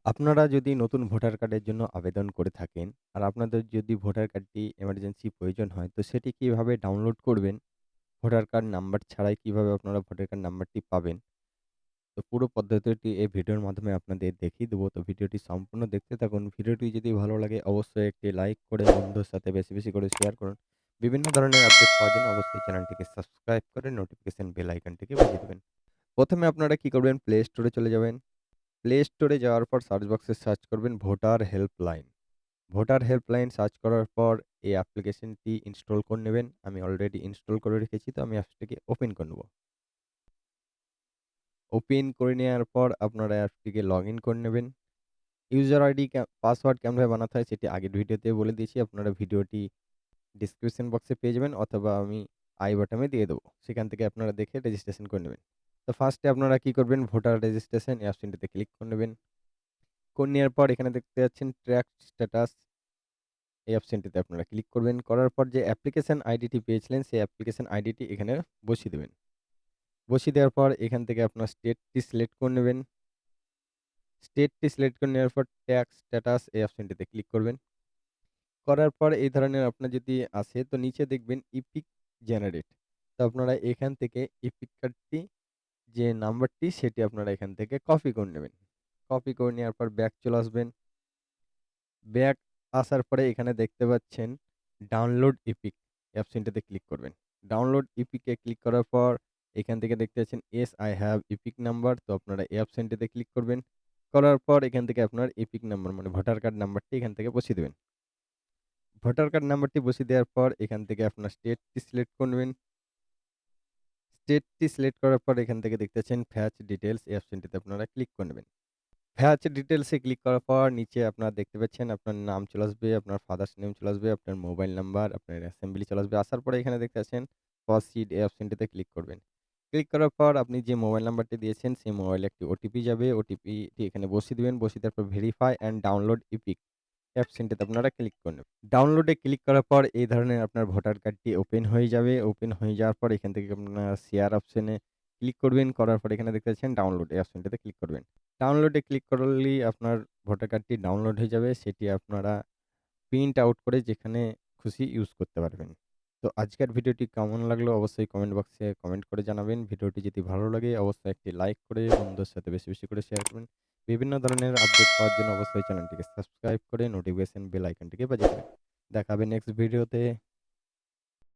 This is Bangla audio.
আপনারা যদি নতুন ভোটার কার্ডের জন্য আবেদন করে থাকেন, আর আপনাদের যদি ভোটার কার্ডটি এমার্জেন্সি প্রয়োজন হয়, তো সেটি কিভাবে ডাউনলোড করবেন? ভোটার কার্ড নাম্বার ছাড়াই কিভাবে আপনারা ভোটার কার্ড নাম্বারটি পাবেন? তো পুরো পদ্ধতিটি এই ভিডিওর মাধ্যমে আপনাদের দেখিয়ে দেবো। তো ভিডিওটি সম্পূর্ণ দেখতে থাকুন। ভিডিওটি যদি ভালো লাগে অবশ্যই একটি লাইক করে বন্ধুর সাথে বেশি, বেশি করে শেয়ার করুন। বিভিন্ন ধরনের আপডেট পাওয়ার জন্য অবশ্যই চ্যানেলটিকে সাবস্ক্রাইব করে নোটিফিকেশন বেল আইকনটিকে বাজিয়ে দিবেন। প্রথমে আপনারা কি করবেন? প্লে স্টোরে চলে যাবেন। প্লে স্টোরে যাওয়ার পর সার্চ বক্সে সার্চ করবেন voter helpline. Voter helpline search করার পর এই অ্যাপ্লিকেশনটি ইনস্টল করে নেবেন। আমি অলরেডি ইনস্টল করে রেখেছি, তো আমি অ্যাপসটিকে ওপেন করে নেব। ওপেন করে নেওয়ার পর আপনারা অ্যাপসটিকে লগইন করে নেবেন। ইউজার আইডি পাসওয়ার্ড কেমনভাবে বানাতে হয় সেটি আগের ভিডিওতে বলে দিয়েছি। আপনারা ভিডিওটি ডেসক্রিপশন বক্সে পেয়ে যাবেন, অথবা আমি আই বাটনে দিয়ে দেবো। সেখান থেকে আপনারা দেখে রেজিস্ট্রেশন করে নেবেন। তো ফার্স্টে আপনারা কি করবেন? ভোটার রেজিস্ট্রেশন এই অপশনটিতে ক্লিক করে নেবেন। করে নেওয়ার পর এখানে দেখতে পাচ্ছেন ট্র্যাক স্ট্যাটাস, এই অপশনটিতে আপনারা ক্লিক করবেন। করার পর যে অ্যাপ্লিকেশন আইডিটি পেয়েছিলেন সেই অ্যাপ্লিকেশন আইডিটি এখানে বসিয়ে দেবেন। বসিয়ে দেওয়ার পর এখান থেকে আপনার স্টেটটি সিলেক্ট করে নেবেন। স্টেটটি সিলেক্ট করে নেওয়ার পর ট্যাক্স স্ট্যাটাস এই অপশনটিতে ক্লিক করবেন। করার পর এই ধরনের আপনার যদি আসে, তো নিচে দেখবেন ইপিক জেনারেট। তো আপনারা এখান থেকে ইপিক কার্ডটি যে নাম্বারটি সেটি আপনারা এখান থেকে কপি করে নেবেন। কপি করে নেওয়ার পর ব্যাক চলে আসবেন। ব্যাক আসার পরে এখানে দেখতে পাচ্ছেন ডাউনলোড ইপিক, অপশনটিতে ক্লিক করবেন। ডাউনলোড ইপিকে ক্লিক করার পর এখান থেকে দেখতে পাচ্ছেন yes I have epic number, তো আপনারা এই অপশনটিতে ক্লিক করবেন। করার পর এখান থেকে আপনার ইপিক নাম্বার মানে ভোটার কার্ড নাম্বারটি এখান থেকে বসিয়ে দেবেন। ভোটার কার্ড নাম্বারটি বসিয়ে দেওয়ার পর এখান থেকে আপনার স্টেটটি সিলেক্ট করবেন। স্টেটটি সিলেক্ট করার পর এখান থেকে দেখতে পাচ্ছেন ফ্যাচ ডিটেইলস, এই অপশনটিতে আপনারা ক্লিক করে নেবেন। ফ্যাচ ডিটেইলস এ ক্লিক করার পর নিচে আপনারা দেখতে পাচ্ছেন আপনার নাম চলে আসবে, আপনার ফাদার্স নেম চলে আসবে, আপনার মোবাইল নাম্বার, আপনার অ্যাসেম্বলি চলে আসবে। আসার পরে এখানে দেখতে পাচ্ছেন প্রসিড এই অপশনটিতে ক্লিক করবেন। ক্লিক করার পর আপনি যে মোবাইল নাম্বারটি দিয়েছেন সেই মোবাইলে একটি ওটিপি যাবে। ওটিপিটি এখানে বসিয়ে দিবেন। বসিয়ে দেওয়ার পর ভেরিফাই অ্যান্ড ডাউনলোড ইপিক অপশনটিতে আপনারা ক্লিক করে নেবেন। ডাউনলোডে ক্লিক করার পর এই ধরনের আপনার ভোটার কার্ডটি ওপেন হয়ে যাবে। ওপেন হয়ে যাওয়ার পর এখান থেকে আপনারা শেয়ার অপশনে ক্লিক করবেন। করার পর এখানে দেখতে পাচ্ছেন ডাউনলোড এই অপশনটিতে ক্লিক করবেন। ডাউনলোডে ক্লিক করলেই আপনার ভোটার কার্ডটি ডাউনলোড হয়ে যাবে। সেটি আপনারা প্রিন্ট আউট করে যেখানে খুশি ইউজ করতে পারবেন। তো আজকের ভিডিওটি কেমন লাগলো অবশ্যই কমেন্ট বক্সে কমেন্ট করে জানাবেন। ভিডিওটি যদি ভালো লাগে অবশ্যই একটি লাইক করে বন্ধুদের সাথে বেশি, বেশি করে শেয়ার করবেন। বিভিন্ন ধরনের আপডেট পাওয়ার জন্য অবশ্যই চ্যানেলটিকে সাবস্ক্রাইব করে নোটিফিকেশন বেল আইকনটিকে বাজিয়ে দেবেন। দেখা হবে নেক্সট ভিডিওতে।